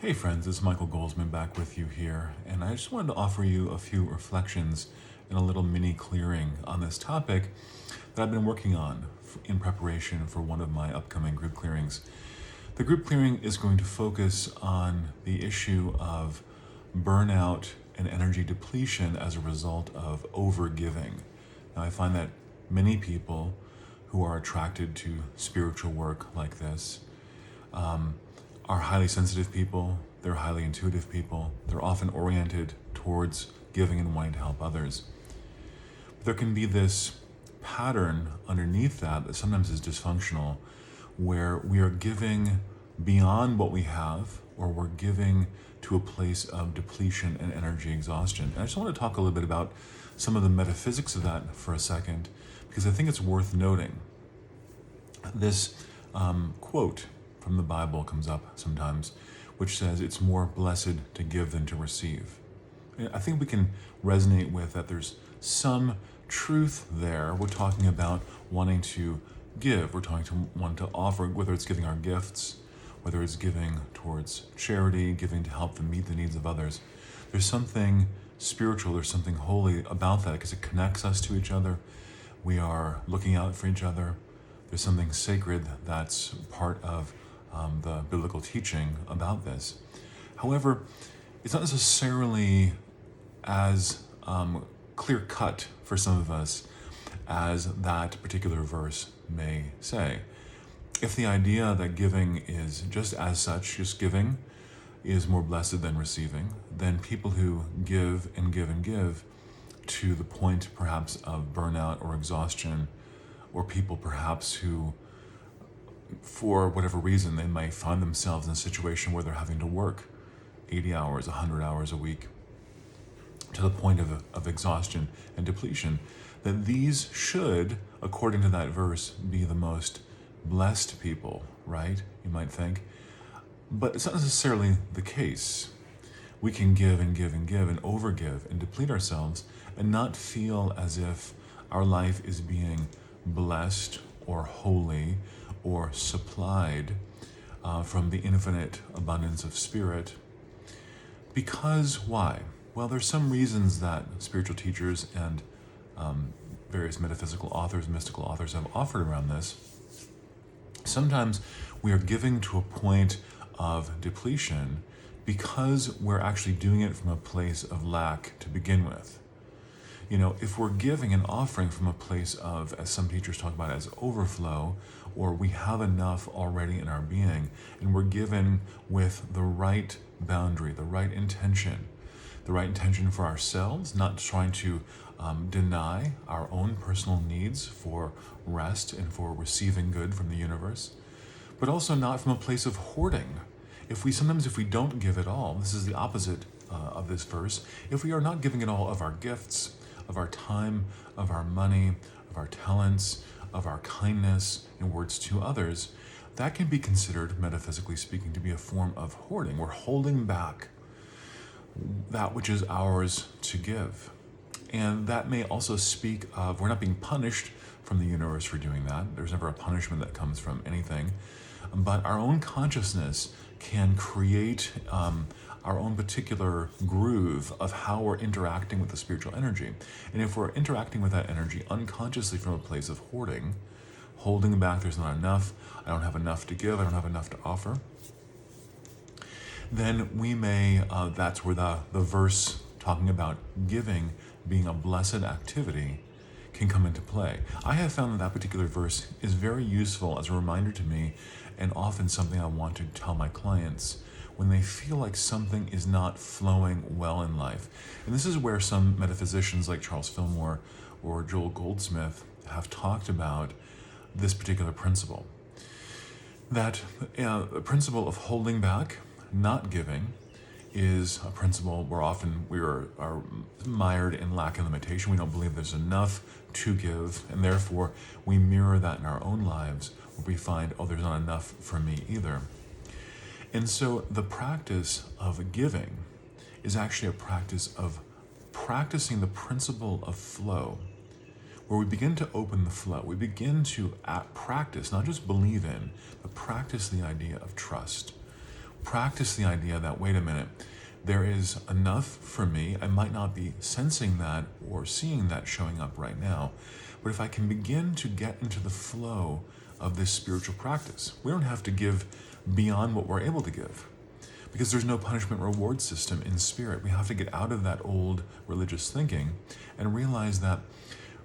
Hey friends, it's Michael Goldsman back with you here, and I just wanted to offer you a few reflections and a little mini clearing on this topic that I've been working on in preparation for one of my upcoming group clearings. The group clearing is going to focus on the issue of burnout and energy depletion as a result of overgiving. Now, I find that many people who are attracted to spiritual work like this are highly sensitive people, they're highly intuitive people, they're often oriented towards giving and wanting to help others. But there can be this pattern underneath that sometimes is dysfunctional, where we are giving beyond what we have, or we're giving to a place of depletion and energy exhaustion. And I just want to talk a little bit about some of the metaphysics of that for a second, because I think it's worth noting. This quote from the Bible comes up sometimes, which says it's more blessed to give than to receive. And I think we can resonate with that. There's some truth there. We're talking about wanting to give. We're talking to want to offer, whether it's giving our gifts, whether it's giving towards charity, giving to help them meet the needs of others. There's something spiritual, there's something holy about that because it connects us to each other. We are looking out for each other. There's something sacred that's part of the biblical teaching about this. However, it's not necessarily as clear cut for some of us as that particular verse may say. If the idea that giving is just as such, just giving, is more blessed than receiving, then people who give and give and give to the point perhaps of burnout or exhaustion, or people perhaps who, for whatever reason, they might find themselves in a situation where they're having to work 80 hours, 100 hours a week to the point of exhaustion and depletion, that these should, according to that verse, be the most blessed people, right? You might think. But it's not necessarily the case. We can give and give and give and overgive and deplete ourselves and not feel as if our life is being blessed or holy or supplied from the infinite abundance of spirit. Because why? Well, there's some reasons that spiritual teachers and various metaphysical authors, mystical authors have offered around this. Sometimes we are giving to a point of depletion because we're actually doing it from a place of lack to begin with. You know, if we're giving and offering from a place of, as some teachers talk about, as overflow, or we have enough already in our being, and we're given with the right boundary, the right intention for ourselves, not trying to deny our own personal needs for rest and for receiving good from the universe, but also not from a place of hoarding. If we don't give at all, this is the opposite of this verse. If we are not giving at all of our gifts, of our time, of our money, of our talents, of our kindness and words to others, that can be considered, metaphysically speaking, to be a form of hoarding. We're holding back that which is ours to give. And that may also speak of, we're not being punished from the universe for doing that. There's never a punishment that comes from anything. But our own consciousness can create our own particular groove of how we're interacting with the spiritual energy. And if we're interacting with that energy unconsciously from a place of hoarding, holding back, there's not enough, I don't have enough to give, I don't have enough to offer, then we may, that's where the verse talking about giving being a blessed activity can come into play. I have found that particular verse is very useful as a reminder to me, and often something I want to tell my clients when they feel like something is not flowing well in life. And this is where some metaphysicians like Charles Fillmore or Joel Goldsmith have talked about this particular principle. That the principle of holding back, not giving, is a principle where often we are mired in lack and limitation. We don't believe there's enough to give, and therefore we mirror that in our own lives, where we find, oh, there's not enough for me either. And so the practice of giving is actually a practice of practicing the principle of flow, where we begin to open the flow. We begin to practice, not just believe in, but practice the idea of trust, practice the idea that, wait a minute, there is enough for me. I might not be sensing that or seeing that showing up right now, but if I can begin to get into the flow of this spiritual practice, we don't have to give beyond what we're able to give, because there's no punishment reward system in spirit. We have to get out of that old religious thinking and realize that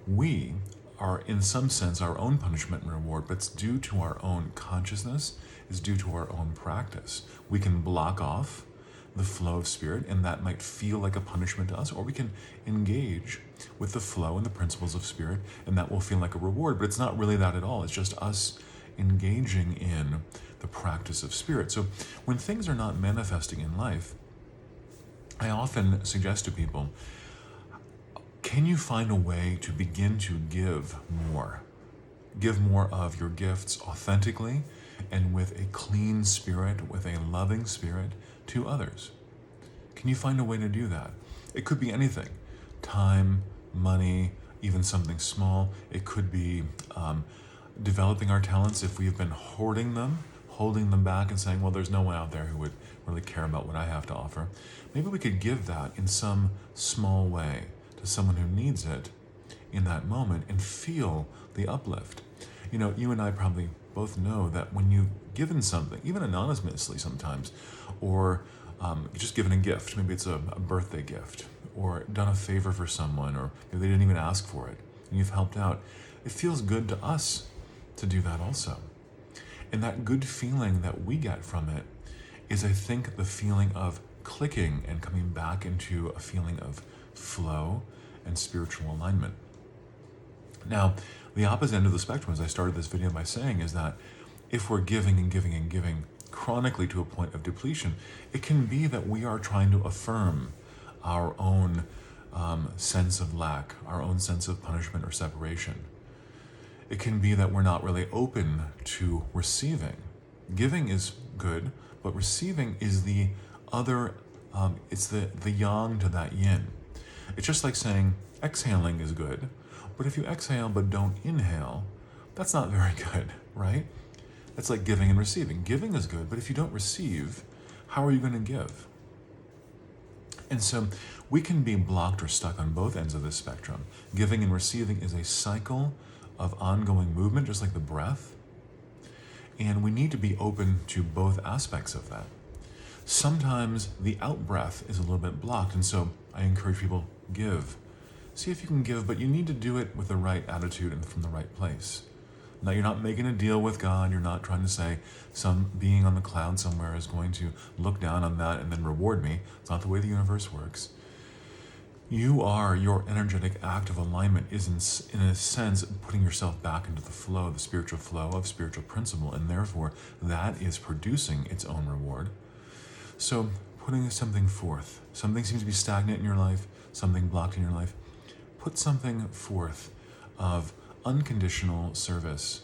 we are, in some sense, our own punishment and reward, but it's due to our own consciousness, it's due to our own practice. We can block off the flow of spirit, and that might feel like a punishment to us, or we can engage with the flow and the principles of spirit, and that will feel like a reward, but it's not really that at all. It's just us engaging in the practice of spirit. So when things are not manifesting in life, I often suggest to people, can you find a way to begin to give more? Give more of your gifts authentically and with a clean spirit, with a loving spirit to others. Can you find a way to do that? It could be anything: time, money, even something small. It could be developing our talents. If we've been hoarding them, holding them back and saying, well, there's no one out there who would really care about what I have to offer. Maybe we could give that in some small way to someone who needs it in that moment and feel the uplift. You know, you and I probably both know that when you've given something, even anonymously sometimes, or just given a gift, maybe it's a birthday gift, or done a favor for someone, or maybe they didn't even ask for it, and you've helped out, it feels good to us to do that also. And that good feeling that we get from it is, I think, the feeling of clicking and coming back into a feeling of flow and spiritual alignment. Now, the opposite end of the spectrum, as I started this video by saying, is that if we're giving and giving and giving chronically to a point of depletion, it can be that we are trying to affirm our own sense of lack, our own sense of punishment or separation. It can be that we're not really open to receiving. Giving is good, but receiving is the other, it's the yang to that yin. It's just like saying exhaling is good, but if you exhale but don't inhale, that's not very good, right? That's like giving and receiving. Giving is good, but if you don't receive, how are you going to give? And so we can be blocked or stuck on both ends of this spectrum. Giving and receiving is a cycle of ongoing movement, just like the breath. And we need to be open to both aspects of that. Sometimes the out breath is a little bit blocked, and so I encourage people, give. See if you can give, but you need to do it with the right attitude and from the right place. Now, you're not making a deal with God. You're not trying to say some being on the cloud somewhere is going to look down on that and then reward me. It's not the way the universe works. You are, your energetic act of alignment is in a sense putting yourself back into the flow, the spiritual flow of spiritual principle, and therefore that is producing its own reward. So putting something forth, something seems to be stagnant in your life, something blocked in your life, put something forth of unconditional service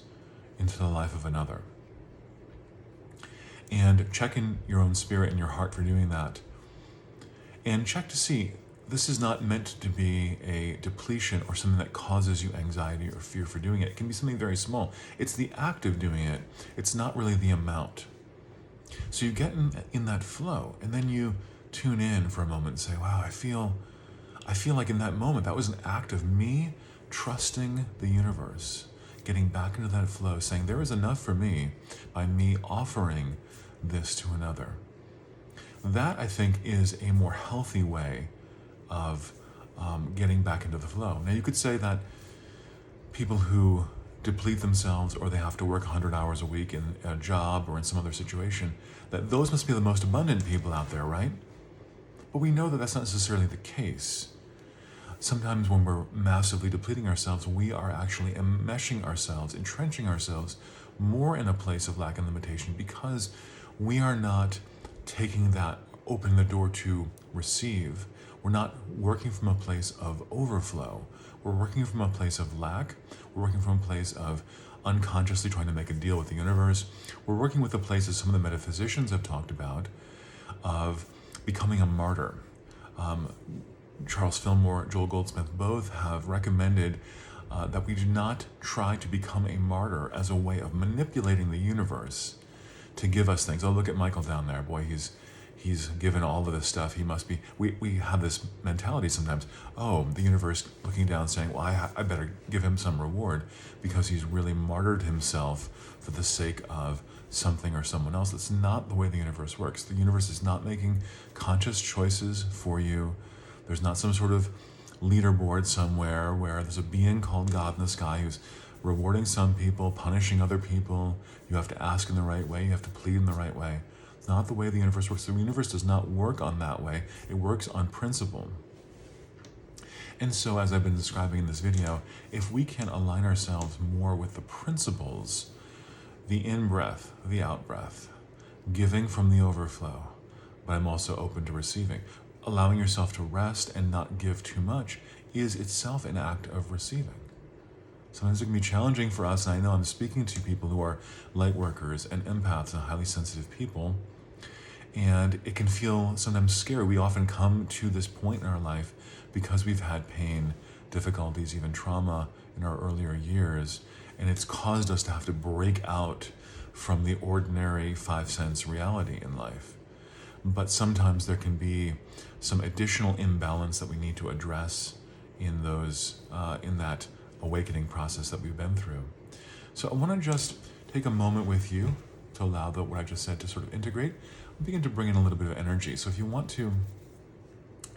into the life of another. And check in your own spirit and your heart for doing that. And check to see, this is not meant to be a depletion or something that causes you anxiety or fear for doing it. It can be something very small. It's the act of doing it. It's not really the amount. So you get in that flow, and then you tune in for a moment and say, wow, I feel like in that moment, that was an act of me trusting the universe, getting back into that flow, saying there is enough for me by me offering this to another. That, I think, is a more healthy way of getting back into the flow. Now, you could say that people who deplete themselves, or they have to work 100 hours a week in a job or in some other situation, that those must be the most abundant people out there, right? But we know that that's not necessarily the case. Sometimes when we're massively depleting ourselves, we are actually enmeshing ourselves, entrenching ourselves more in a place of lack and limitation, because we are not taking that, opening the door to receive. We're not working from a place of overflow. We're working from a place of lack. We're working from a place of unconsciously trying to make a deal with the universe. We're working with a place, as some of the metaphysicians have talked about, of becoming a martyr. Charles Fillmore, Joel Goldsmith, both have recommended that we do not try to become a martyr as a way of manipulating the universe to give us things. Oh, look at Michael down there. Boy, he's given all of this stuff. He must be, we have this mentality sometimes. Oh, the universe looking down saying, well, I better give him some reward because he's really martyred himself for the sake of something or someone else. That's not the way the universe works. The universe is not making conscious choices for you. There's not some sort of leaderboard somewhere where there's a being called God in the sky who's rewarding some people, punishing other people. You have to ask in the right way. You have to plead in the right way. It's not the way the universe works. The universe does not work on that way. It works on principle. And so, as I've been describing in this video, if we can align ourselves more with the principles, the in-breath, the out-breath, giving from the overflow, but I'm also open to receiving. Allowing yourself to rest and not give too much is itself an act of receiving. Sometimes it can be challenging for us, and I know I'm speaking to people who are light workers and empaths and highly sensitive people, and it can feel sometimes scary. We often come to this point in our life because we've had pain, difficulties, even trauma in our earlier years, and it's caused us to have to break out from the ordinary 5 sense reality in life. But sometimes there can be some additional imbalance that we need to address in those in that awakening process that we've been through. So I want to just take a moment with you to allow what I just said to sort of integrate and begin to bring in a little bit of energy. So if you want to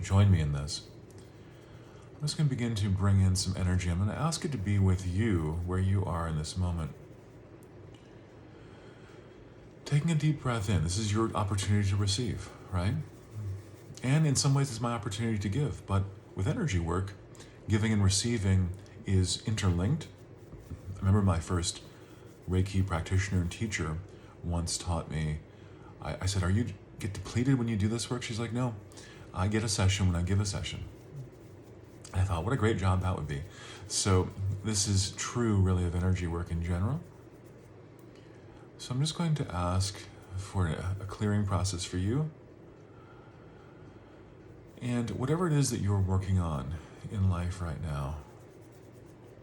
join me in this, I'm just going to begin to bring in some energy. I'm going to ask it to be with you where you are in this moment. Taking a deep breath in. This is your opportunity to receive, right? And in some ways, it's my opportunity to give. But with energy work, giving and receiving is interlinked. I remember my first Reiki practitioner and teacher once taught me, I said, "Are you get depleted when you do this work?" She's like, "No, I get a session when I give a session." And I thought, what a great job that would be. So this is true, really, of energy work in general. So I'm just going to ask for a clearing process for you. And whatever it is that you're working on in life right now,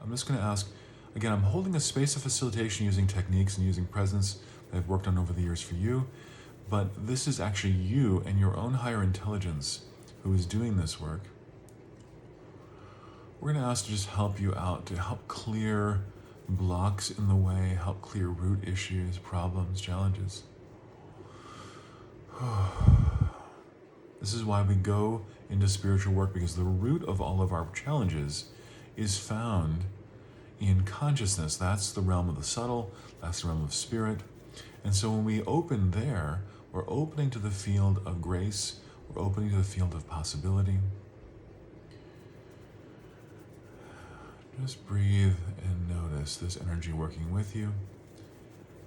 I'm just going to ask, again, I'm holding a space of facilitation using techniques and using presence that I've worked on over the years for you, but this is actually you and your own higher intelligence who is doing this work. We're going to ask to just help you out, to help clear blocks in the way, help clear root issues, problems, challenges. This is why we go into spiritual work, because the root of all of our challenges is found in consciousness. That's the realm of the subtle, that's the realm of spirit. And so when we open there, we're opening to the field of grace, we're opening to the field of possibility. Just breathe and notice this energy working with you,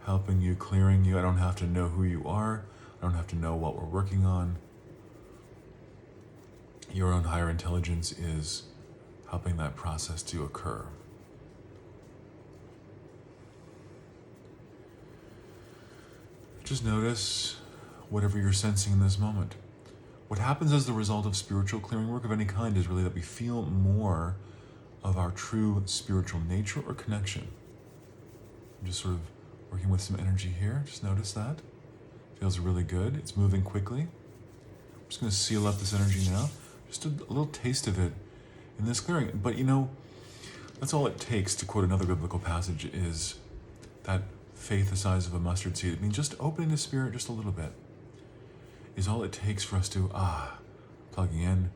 helping you, clearing you. I don't have to know who you are. I don't have to know what we're working on. Your own higher intelligence is helping that process to occur. Just notice whatever you're sensing in this moment. What happens as the result of spiritual clearing work of any kind is really that we feel more of our true spiritual nature or connection. I'm just sort of working with some energy here. Just notice that. Feels really good. It's moving quickly. I'm just going to seal up this energy now. Just a little taste of it in this clearing. But you know, that's all it takes, to quote another biblical passage, is that faith the size of a mustard seed. It means just opening the spirit just a little bit is all it takes for us to, plugging in,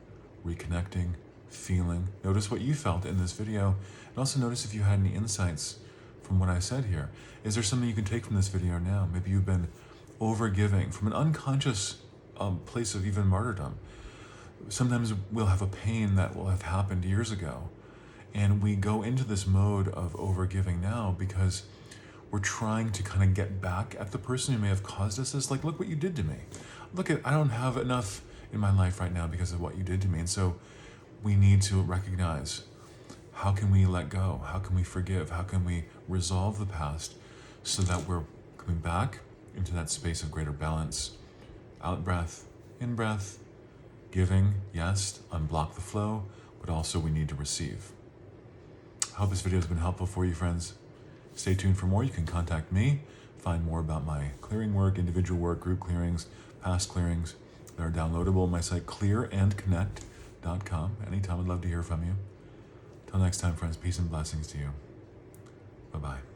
reconnecting, feeling. Notice what you felt in this video, and also notice if you had any insights from what I said here. Is there something you can take from this video now? Maybe you've been over-giving from an unconscious place of even martyrdom. Sometimes we'll have a pain that will have happened years ago, and we go into this mode of over-giving now because we're trying to kind of get back at the person who may have caused us this. Like, look what you did to me. I don't have enough in my life right now because of what you did to me. And so we need to recognize, how can we let go? How can we forgive? How can we resolve the past so that we're coming back into that space of greater balance? Out breath, in breath, giving, yes, unblock the flow, but also we need to receive. I hope this video has been helpful for you, friends. Stay tuned for more. You can contact me find more about my clearing work, individual work, group clearings, past clearings. They're downloadable on my site, clearandconnect.com. Anytime, I'd love to hear from you. Till next time, friends, peace and blessings to you. Bye-bye.